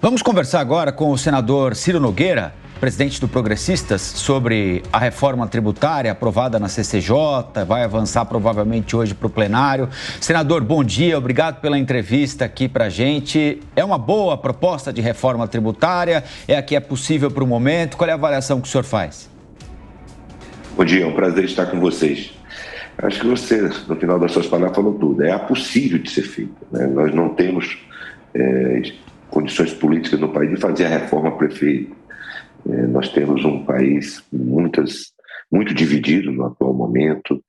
Vamos conversar agora com o senador Ciro Nogueira, presidente do Progressistas, sobre a reforma tributária aprovada na CCJ, vai avançar provavelmente hoje para o plenário. Senador, bom dia, obrigado pela entrevista aqui para a gente. É uma boa proposta de reforma tributária? É a que é possível para o momento? Qual é a avaliação que o senhor faz? Bom dia, é um prazer estar com vocês. Acho que você, no final das suas palavras, falou tudo. É possível de ser feito, né? Nós não temos condições políticas no país de fazer a reforma perfeita. Nós temos um país muito dividido no atual momento,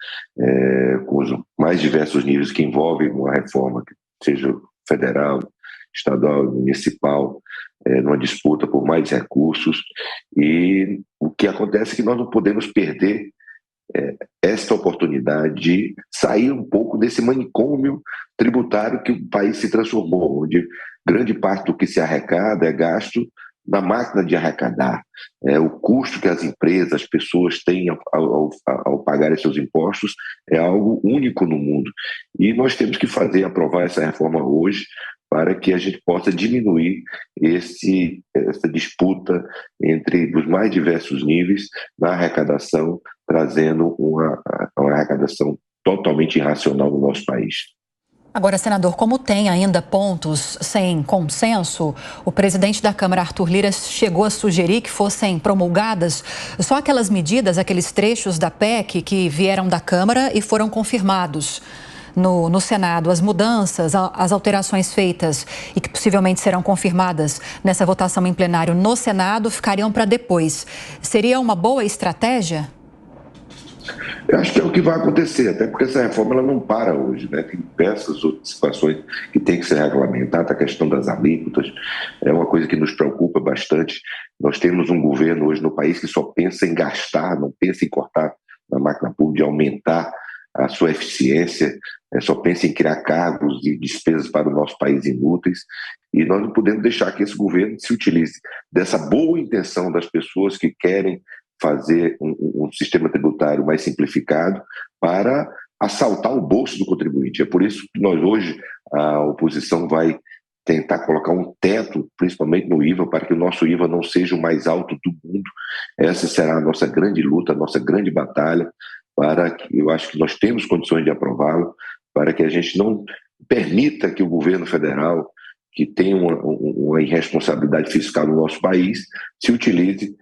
com os mais diversos níveis que envolvem uma reforma, seja federal, estadual, municipal, numa disputa por mais recursos. E o que acontece é que nós não podemos perder esta oportunidade de sair um pouco desse manicômio tributário que o país se transformou, onde grande parte do que se arrecada é gasto na máquina de arrecadar. O custo que as empresas, as pessoas têm ao pagarem seus impostos é algo único no mundo. E nós temos que aprovar essa reforma hoje para que a gente possa diminuir essa disputa entre os mais diversos níveis na arrecadação, trazendo uma arrecadação totalmente irracional no nosso país. Agora, senador, como tem ainda pontos sem consenso, o presidente da Câmara, Arthur Lira, chegou a sugerir que fossem promulgadas só aquelas medidas, aqueles trechos da PEC que vieram da Câmara e foram confirmados no Senado. As mudanças, as alterações feitas e que possivelmente serão confirmadas nessa votação em plenário no Senado ficariam para depois. Seria uma boa estratégia? Eu acho que é o que vai acontecer, até porque essa reforma ela não para hoje, né? Tem diversas outras situações que tem que ser regulamentadas. A questão das alíquotas é uma coisa que nos preocupa bastante. Nós temos um governo hoje no país que só pensa em gastar, não pensa em cortar na máquina pública, de aumentar a sua eficiência, só pensa em criar cargos e despesas para o nosso país inúteis, e nós não podemos deixar que esse governo se utilize dessa boa intenção das pessoas que querem fazer um sistema tributário mais simplificado para assaltar o bolso do contribuinte. É por isso que nós hoje, a oposição vai tentar colocar um teto, principalmente no IVA, para que o nosso IVA não seja o mais alto do mundo. Essa será a nossa grande luta, a nossa grande batalha, para que eu acho que nós temos condições de aprová-lo, para que a gente não permita que o governo federal, que tem uma irresponsabilidade fiscal no nosso país, se utilize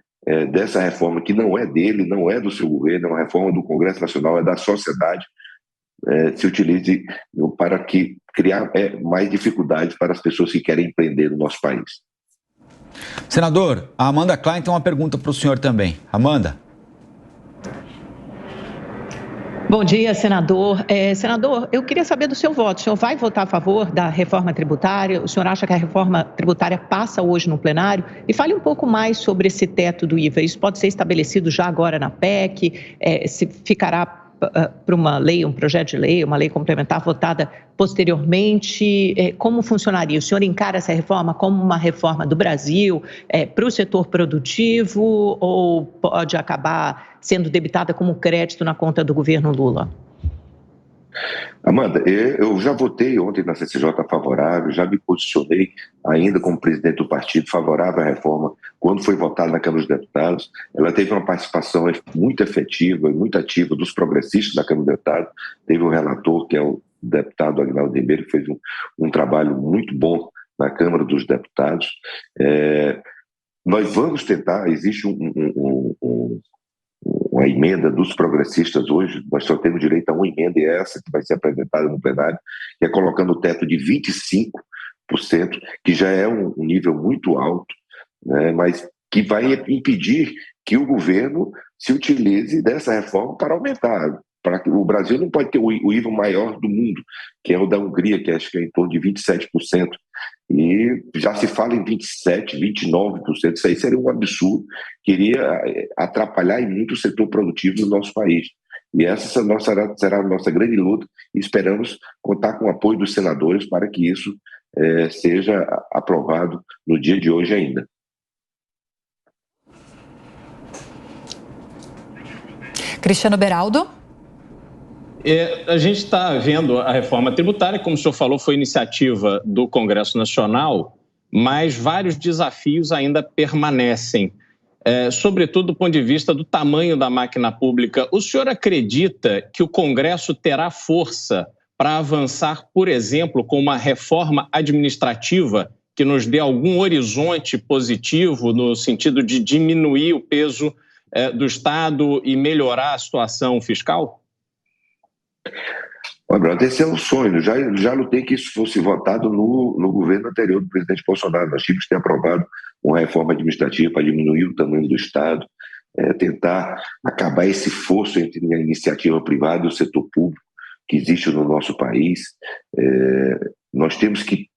dessa reforma que não é dele, não é do seu governo, é uma reforma do Congresso Nacional, é da sociedade, se utilize para criar mais dificuldades para as pessoas que querem empreender no nosso país. Senador, a Amanda Klein tem uma pergunta para o senhor também. Amanda. Bom dia, senador. Senador, eu queria saber do seu voto. O senhor vai votar a favor da reforma tributária? O senhor acha que a reforma tributária passa hoje no plenário? E fale um pouco mais sobre esse teto do IVA. Isso pode ser estabelecido já agora na PEC? Se ficará para uma lei, um projeto de lei, uma lei complementar votada posteriormente? Como funcionaria? O senhor encara essa reforma como uma reforma do Brasil para o setor produtivo ou pode acabar sendo debitada como crédito na conta do governo Lula? Amanda, eu já votei ontem na CCJ favorável, já me posicionei ainda como presidente do partido favorável à reforma. Quando foi votada na Câmara dos Deputados, ela teve uma participação muito efetiva e muito ativa dos progressistas da Câmara dos Deputados. Teve um relator, que é o deputado Aguinaldo Ribeiro, que fez um trabalho muito bom na Câmara dos Deputados. Nós vamos tentar, existe uma emenda dos progressistas hoje, nós só temos direito a uma emenda, e essa que vai ser apresentada no plenário, que é colocando o teto de 25%, que já é um nível muito alto, né, mas que vai impedir que o governo se utilize dessa reforma para aumentar. Para que o Brasil não pode ter o IVA maior do mundo, que é o da Hungria, que acho que é em torno de 27%. E já se fala em 27%, 29%. Isso aí seria um absurdo, que iria atrapalhar em muito o setor produtivo do nosso país. E essa será a nossa grande luta, e esperamos contar com o apoio dos senadores para que isso seja aprovado no dia de hoje ainda. Cristiano Beraldo. A gente está vendo a reforma tributária, como o senhor falou, foi iniciativa do Congresso Nacional, mas vários desafios ainda permanecem, sobretudo do ponto de vista do tamanho da máquina pública. O senhor acredita que o Congresso terá força para avançar, por exemplo, com uma reforma administrativa que nos dê algum horizonte positivo no sentido de diminuir o peso do Estado e melhorar a situação fiscal? Bruno, esse é um sonho. Já lutei que isso fosse votado no governo anterior do presidente Bolsonaro. Nós tínhamos que ter aprovado uma reforma administrativa para diminuir o tamanho do Estado, tentar acabar esse fosso entre a iniciativa privada e o setor público que existe no nosso país. Nós temos que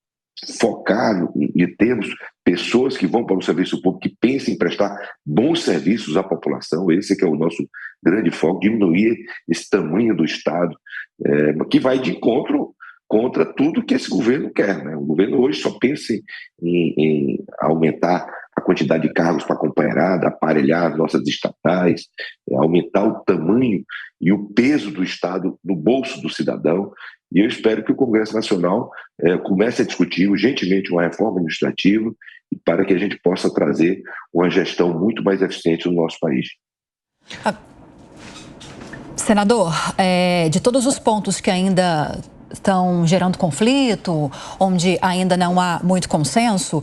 focar e termos pessoas que vão para o serviço público, que pensem em prestar bons serviços à população. Esse que é o nosso grande foco, diminuir esse tamanho do Estado, que vai de encontro contra tudo que esse governo quer, né? O governo hoje só pensa em aumentar a quantidade de cargos para companheirada, aparelhar as nossas estatais, aumentar o tamanho e o peso do Estado no bolso do cidadão. E eu espero que o Congresso Nacional comece a discutir urgentemente uma reforma administrativa para que a gente possa trazer uma gestão muito mais eficiente no nosso país. Senador, de todos os pontos que ainda estão gerando conflito, onde ainda não há muito consenso,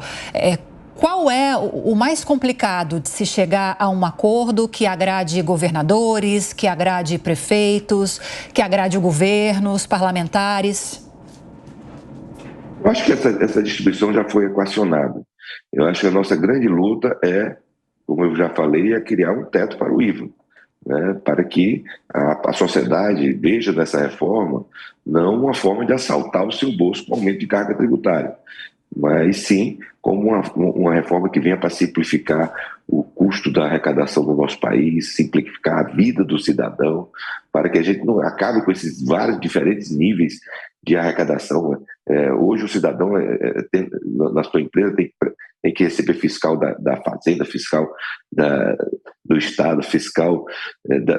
qual é o mais complicado de se chegar a um acordo que agrade governadores, que agrade prefeitos, que agrade o governo, os parlamentares? Eu acho que essa distribuição já foi equacionada. Eu acho que a nossa grande luta como eu já falei, criar um teto para o IVA, né, para que a sociedade veja nessa reforma não uma forma de assaltar o seu bolso com aumento de carga tributária, mas sim como uma reforma que venha para simplificar o custo da arrecadação do nosso país, simplificar a vida do cidadão, para que a gente não acabe com esses vários diferentes níveis de arrecadação. Hoje o cidadão, na sua empresa, tem que receber fiscal da fazenda, fiscal do estado, fiscal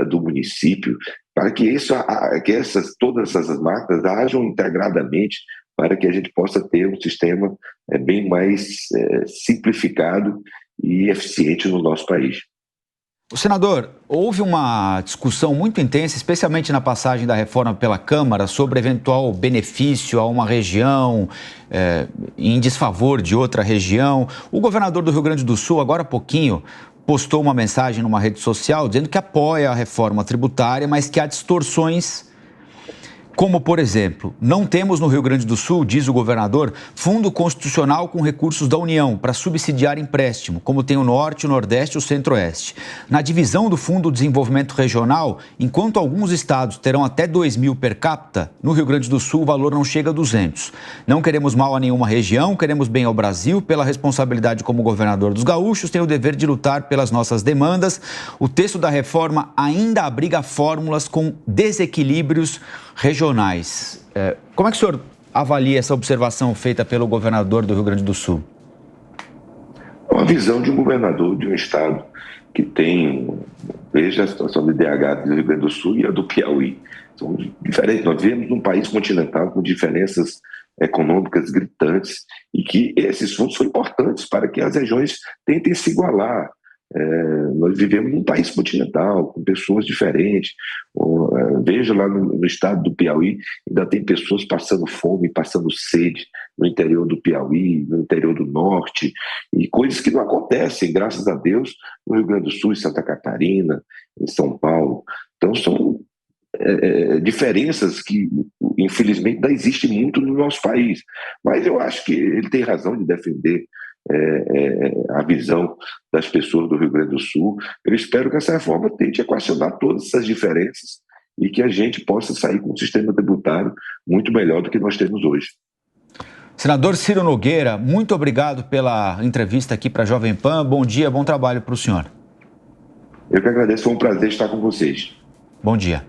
do município, para que todas essas marcas ajam integradamente, para que a gente possa ter um sistema bem mais simplificado e eficiente no nosso país. O senador, houve uma discussão muito intensa, especialmente na passagem da reforma pela Câmara, sobre eventual benefício a uma região em desfavor de outra região. O governador do Rio Grande do Sul, agora há pouquinho, postou uma mensagem numa rede social dizendo que apoia a reforma tributária, mas que há distorções. Como, por exemplo, não temos no Rio Grande do Sul, diz o governador, fundo constitucional com recursos da União para subsidiar empréstimo, como tem o Norte, o Nordeste e o Centro-Oeste. Na divisão do Fundo de Desenvolvimento Regional, enquanto alguns estados terão até 2.000 per capita, no Rio Grande do Sul o valor não chega a 200. Não queremos mal a nenhuma região, queremos bem ao Brasil. Pela responsabilidade como governador dos gaúchos, tenho o dever de lutar pelas nossas demandas. O texto da reforma ainda abriga fórmulas com desequilíbrios regionais. Como é que o senhor avalia essa observação feita pelo governador do Rio Grande do Sul? Uma visão de um governador de um estado que tem, veja a situação do IDH do Rio Grande do Sul e a do Piauí. São diferentes. Nós vivemos num país continental com diferenças econômicas gritantes e que esses fundos são importantes para que as regiões tentem se igualar. Nós vivemos num país continental, com pessoas diferentes. Veja lá no estado do Piauí, ainda tem pessoas passando fome, passando sede no interior do Piauí, no interior do Norte, e coisas que não acontecem, graças a Deus, no Rio Grande do Sul, em Santa Catarina, em São Paulo. Então são diferenças que, infelizmente, ainda existem muito no nosso país. Mas eu acho que ele tem razão de defender a visão das pessoas do Rio Grande do Sul. Eu espero que essa reforma tente equacionar todas essas diferenças e que a gente possa sair com um sistema tributário muito melhor do que nós temos hoje. Senador Ciro Nogueira, muito obrigado pela entrevista aqui para a Jovem Pan. Bom dia, bom trabalho para o senhor. Eu que agradeço, foi um prazer estar com vocês. Bom dia.